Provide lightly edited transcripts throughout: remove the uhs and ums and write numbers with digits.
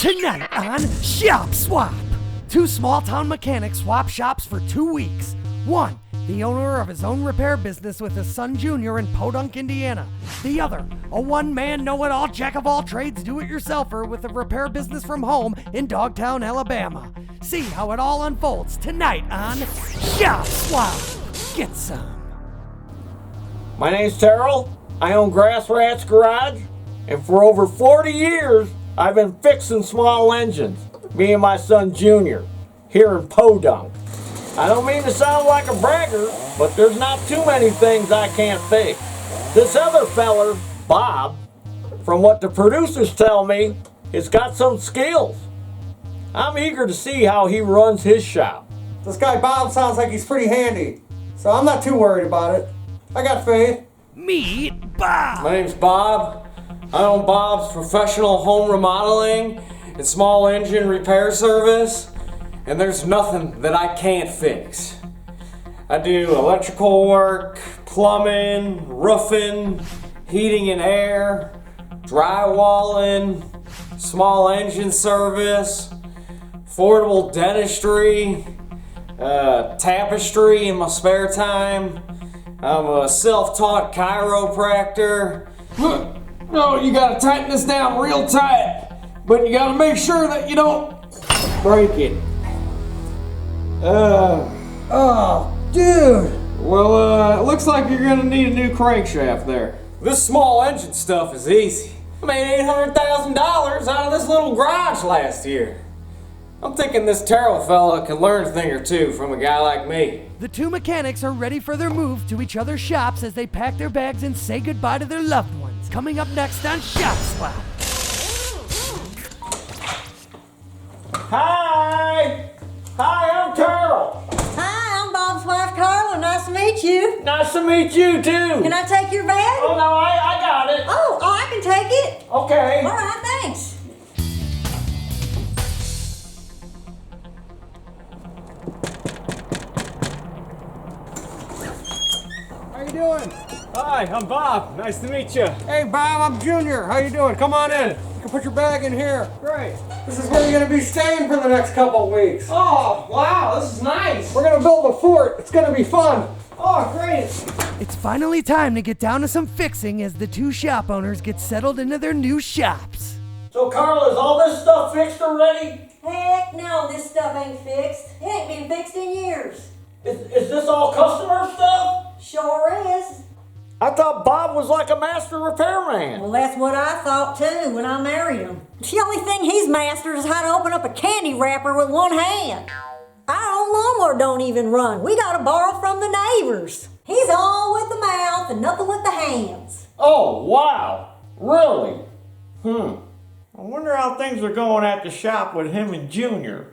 Tonight on Shop Swap. Two small-town mechanics swap shops for 2 weeks. One, the owner of his own repair business with his son Junior in Podunk, Indiana. The other, a one-man know-it-all jack-of-all-trades do-it-yourselfer with a repair business from home in Dogtown, Alabama. See how it all unfolds tonight on Shop Swap. Get some. My name's Taryl. I own Grass Rat's Garage, and for over 40 years, I've been fixing small engines, me and my son Junior, here in Podunk. I don't mean to sound like a bragger, but there's not too many things I can't fix. This other feller, Bob, from what the producers tell me, has got some skills. I'm eager to see how he runs his shop. This guy Bob sounds like he's pretty handy, so I'm not too worried about it. I got faith. Meet Bob. My name's Bob. I own Bob's Professional Home Remodeling and Small Engine Repair Service, and there's nothing that I can't fix. I do electrical work, plumbing, roofing, heating and air, drywalling, small engine service, affordable dentistry, tapestry in my spare time. I'm a self-taught chiropractor. No, you gotta tighten this down real tight, but you gotta make sure that you don't break it. Oh, dude. Well, it looks like you're gonna need a new crankshaft there. This small engine stuff is easy. I made $800,000 out of this little garage last year. I'm thinking this Taryl fella can learn a thing or two from a guy like me. The two mechanics are ready for their move to each other's shops as they pack their bags and say goodbye to their loved ones. Coming up next on Shop Swap. Hi! Hi, I'm Taryl. Hi, I'm Bob's wife, Carla. Nice to meet you. Nice to meet you, too. Can I take your bag? Oh, no, I got it. Oh, I can take it. Okay. All right, thanks. How you doing? Hi, I'm Bob. Nice to meet you. Hey, Bob, I'm Junior. How you doing? Come on in. You can put your bag in here. Great. This is where you're going to be staying for the next couple of weeks. Oh, wow, this is nice. We're going to build a fort. It's going to be fun. Oh, great. It's finally time to get down to some fixing as the two shop owners get settled into their new shops. So, Carl, is all this stuff fixed already? Heck no, this stuff ain't fixed. It ain't been fixed in years. Is this all customer stuff? Sure is. I thought Bob was like a master repairman. Well, that's what I thought too when I married him. The only thing he's mastered is how to open up a candy wrapper with one hand. Our own lawnmower don't even run. We gotta borrow from the neighbors. He's all with the mouth and nothing with the hands. Oh, wow. Really? I wonder how things are going at the shop with him and Junior.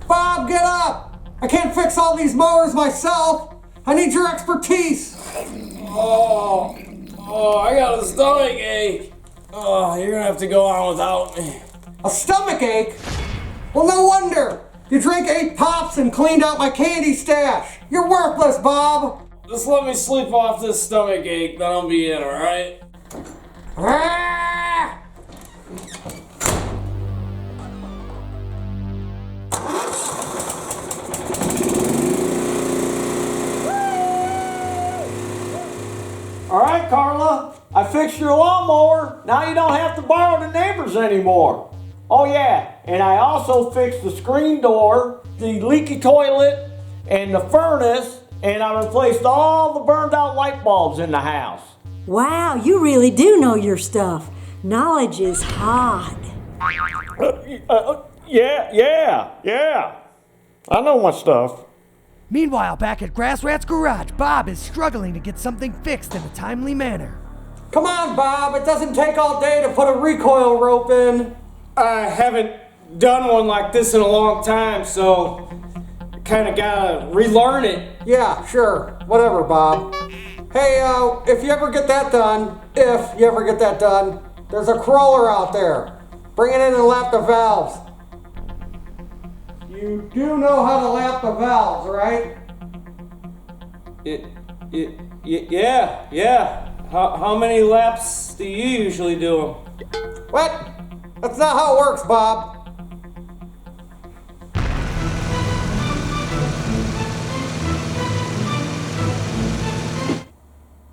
Bob, get up. I can't fix all these mowers myself. I need your expertise. Oh, I got a stomach ache. Oh, you're gonna have to go on without me. A stomach ache? Well, no wonder. You drank 8 pops and cleaned out my candy stash. You're worthless, Bob. Just let me sleep off this stomach ache, then I'll be in, alright? Ah! All right, Carla, I fixed your lawnmower. Now you don't have to borrow the neighbors anymore. Oh yeah, and I also fixed the screen door, the leaky toilet, and the furnace, and I replaced all the burned out light bulbs in the house. Wow, you really do know your stuff. Knowledge is hard. Yeah. I know my stuff. Meanwhile, back at Grass Rat's Garage, Bob is struggling to get something fixed in a timely manner. Come on, Bob. It doesn't take all day to put a recoil rope in. I haven't done one like this in a long time, so I kind of gotta relearn it. Yeah, sure. Whatever, Bob. Hey, if you ever get that done, there's a crawler out there. Bring it in and lap the valves. You do know how to lap the valves, right? Yeah. How many laps do you usually do? What? That's not how it works, Bob.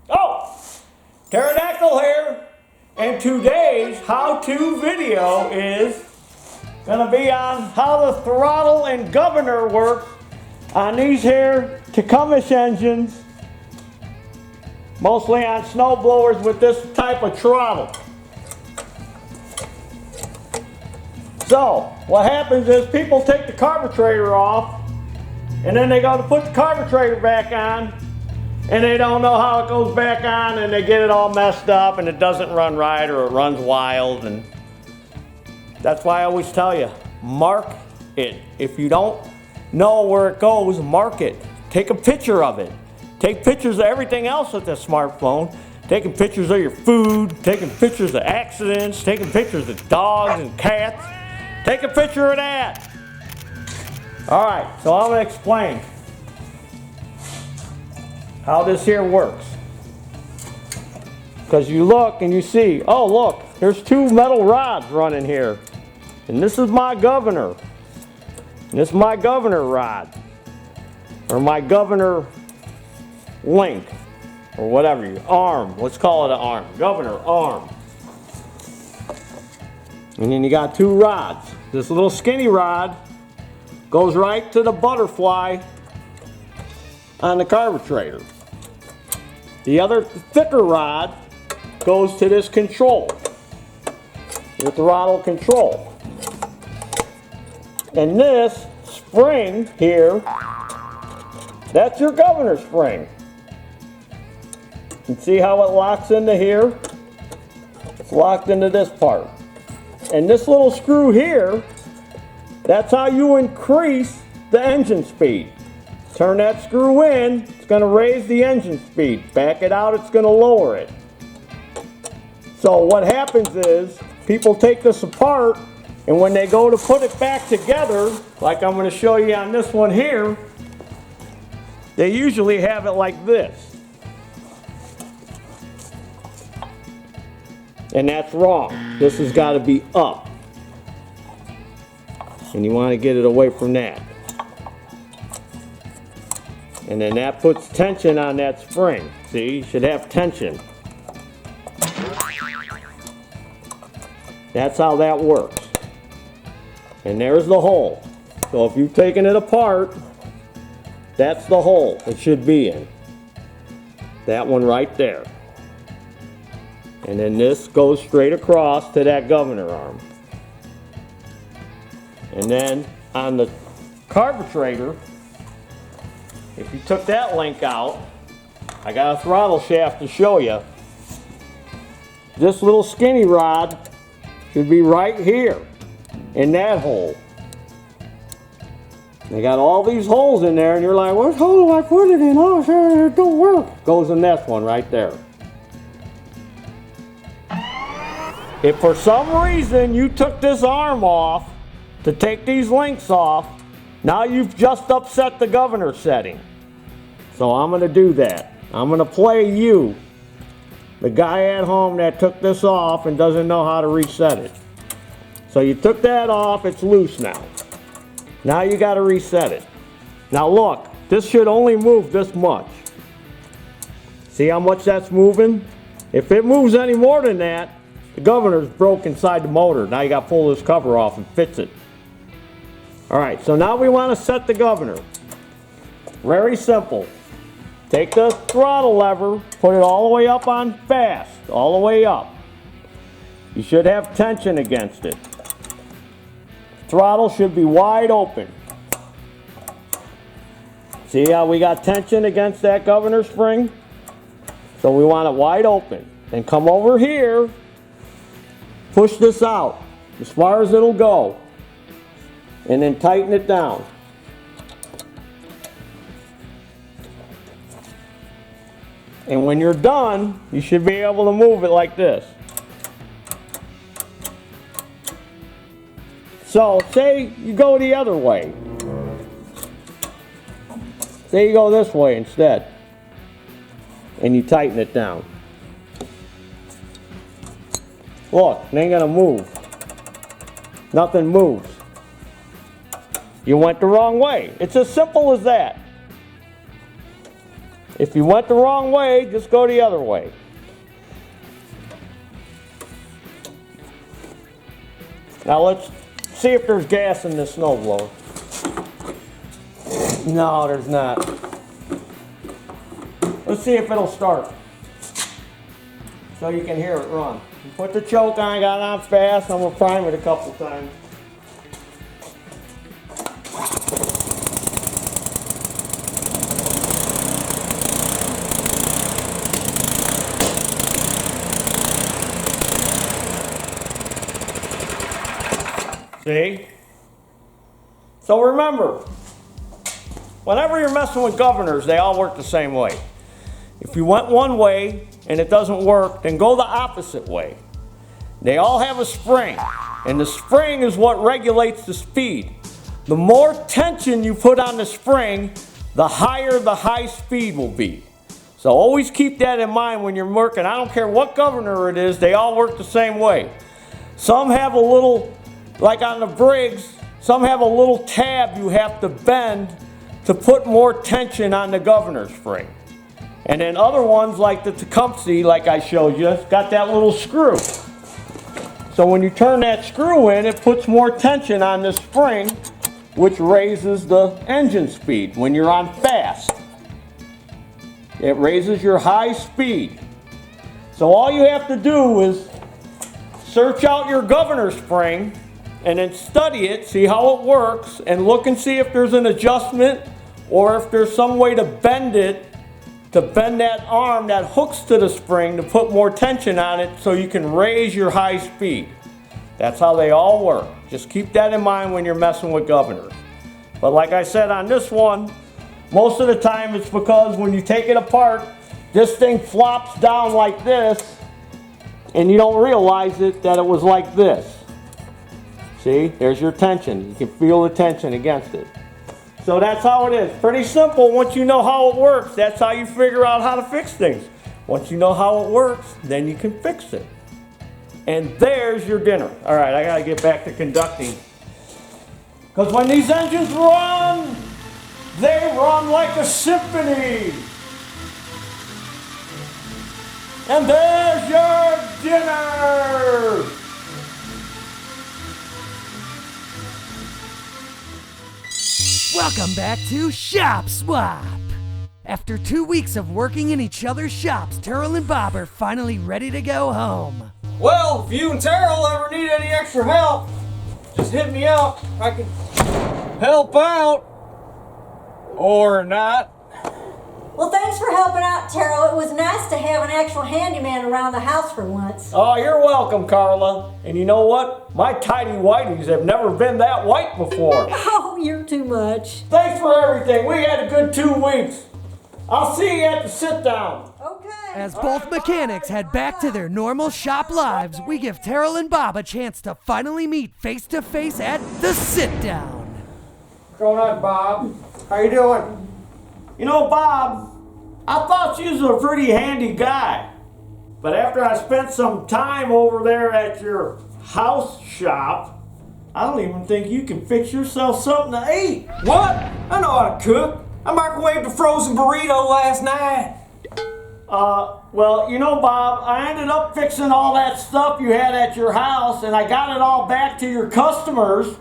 Oh, Pterodactyl here, and today's how-to video is gonna be on how the throttle and governor work on these here Tecumseh engines, mostly on snow blowers with this type of throttle. So, what happens is people take the carburetor off, and then they go to put the carburetor back on, and they don't know how it goes back on, and they get it all messed up, and it doesn't run right, or it runs wild, and that's why I always tell you, mark it. If you don't know where it goes, mark it. Take a picture of it. Take pictures of everything else with this smartphone. Taking pictures of your food, taking pictures of accidents, taking pictures of dogs and cats. Take a picture of that. All right, so I'm gonna explain how this here works. Because you look and you see, oh look, there's two metal rods running here. And this is my governor. And this is my governor rod. Or my governor link. Or whatever, your arm. Let's call it an arm. Governor arm. And then you got two rods. This little skinny rod goes right to the butterfly on the carburetor. The other thicker rod goes to this control, your throttle control. And this spring here, that's your governor spring. You see how it locks into here? It's locked into this part. And this little screw here, that's how you increase the engine speed. Turn that screw in, it's going to raise the engine speed. Back it out, it's going to lower it. So what happens is, people take this apart, and when they go to put it back together, like I'm going to show you on this one here, they usually have it like this. And that's wrong. This has got to be up. And you want to get it away from that. And then that puts tension on that spring. See, you should have tension. That's how that works. And there's the hole. So if you've taken it apart, that's the hole it should be in. That one right there. And then this goes straight across to that governor arm. And then on the carburetor, if you took that link out, I got a throttle shaft to show you. This little skinny rod should be right here in that hole. They got all these holes in there, and you're like, what hole do I put it in? Oh, sure, it don't work. Goes in this one right there. If for some reason you took this arm off to take these links off, now you've just upset the governor setting. So I'm going to do that. I'm going to play you, the guy at home that took this off and doesn't know how to reset it. So you took that off, it's loose now. Now you got to reset it. Now look, this should only move this much. See how much that's moving? If it moves any more than that, the governor's broke inside the motor. Now you got to pull this cover off and fix it. Alright, so now we want to set the governor. Very simple. Take the throttle lever, put it all the way up on fast, all the way up. You should have tension against it. Throttle should be wide open. See how we got tension against that governor spring? So we want it wide open. Then come over here, push this out as far as it'll go, and then tighten it down. And when you're done, you should be able to move it like this. So, say you go the other way. Say you go this way instead. and you tighten it down. Look, it ain't gonna move. Nothing moves. You went the wrong way. It's as simple as that. If you went the wrong way, just go the other way. Now let's see if there's gas in this snowblower. No, there's not. Let's see if it'll start. So you can hear it run. Put the choke on, got it on fast, and we'll prime it a couple times. See? So remember, whenever you're messing with governors, they all work the same way. If you went one way and it doesn't work, then go the opposite way. They all have a spring, and the spring is what regulates the speed. The more tension you put on the spring, the higher the high speed will be. So always keep that in mind when you're working. I don't care what governor it is, they all work the same way. Some have a little, like on the Briggs, some have a little tab you have to bend to put more tension on the governor spring. And then other ones like the Tecumseh, like I showed you, got that little screw. So when you turn that screw in, it puts more tension on the spring, which raises the engine speed when you're on fast. It raises your high speed. So all you have to do is search out your governor spring and then study it, see how it works, and look and see if there's an adjustment or if there's some way to bend it, to bend that arm that hooks to the spring to put more tension on it so you can raise your high speed. That's how they all work. Just keep that in mind when you're messing with governors. But like I said on this one, most of the time it's because when you take it apart, this thing flops down like this and you don't realize it that it was like this. See, there's your tension. You can feel the tension against it. So that's how it is. Pretty simple. Once you know how it works, that's how you figure out how to fix things. Once you know how it works, then you can fix it. And there's your dinner. All right, I got to get back to conducting. Because when these engines run, they run like a symphony. And there's your dinner. Welcome back to Shop Swap. After 2 weeks of working in each other's shops, Taryl and Bob are finally ready to go home. Well, if you and Taryl ever need any extra help, just hit me up. I can help out. Or not. Well, thanks for helping out, Taryl. It was nice to have an actual handyman around the house for once. Oh, you're welcome, Carla. And you know what? My tidy whities have never been that white before. Oh, you're too much. Thanks for everything. We had a good 2 weeks. I'll see you at the sit down. Okay. As both mechanics head back to their normal shop lives, we give Taryl and Bob a chance to finally meet face to face at the sit down. What's going on, Bob? How you doing? You know, Bob, I thought you was a pretty handy guy. But after I spent some time over there at your house shop, I don't even think you can fix yourself something to eat. What? I know how to cook. I microwaved a frozen burrito last night. Well, you know, Bob, I ended up fixing all that stuff you had at your house, and I got it all back to your customers.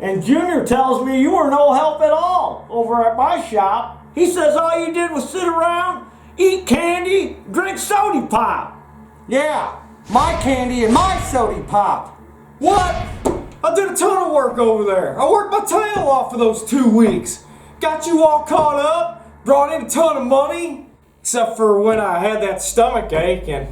And Junior tells me you were no help at all over at my shop. He says all you did was sit around, eat candy, drink soda pop. Yeah, my candy and my soda pop. What? I did a ton of work over there. I worked my tail off for those 2 weeks. Got you all caught up, brought in a ton of money. Except for when I had that stomach ache and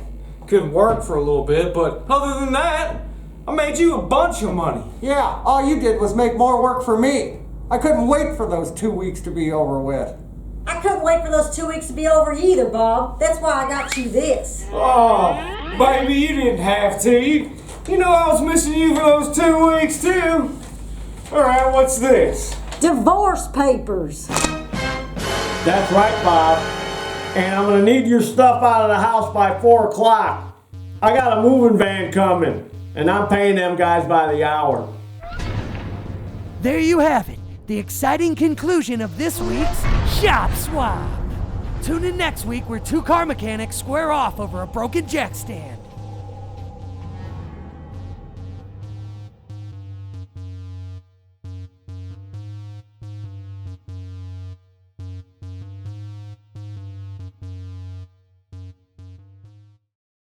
couldn't work for a little bit. But other than that, I made you a bunch of money. Yeah, all you did was make more work for me. I couldn't wait for those 2 weeks to be over with. I couldn't wait for those 2 weeks to be over either, Bob. That's why I got you this. Oh, baby, you didn't have to. You know I was missing you for those 2 weeks, too. All right, what's this? Divorce papers. That's right, Bob. And I'm gonna need your stuff out of the house by 4 o'clock. I got a moving van coming, and I'm paying them guys by the hour. There you have it, the exciting conclusion of this week's Shop Swap. Tune in next week where two car mechanics square off over a broken jack stand.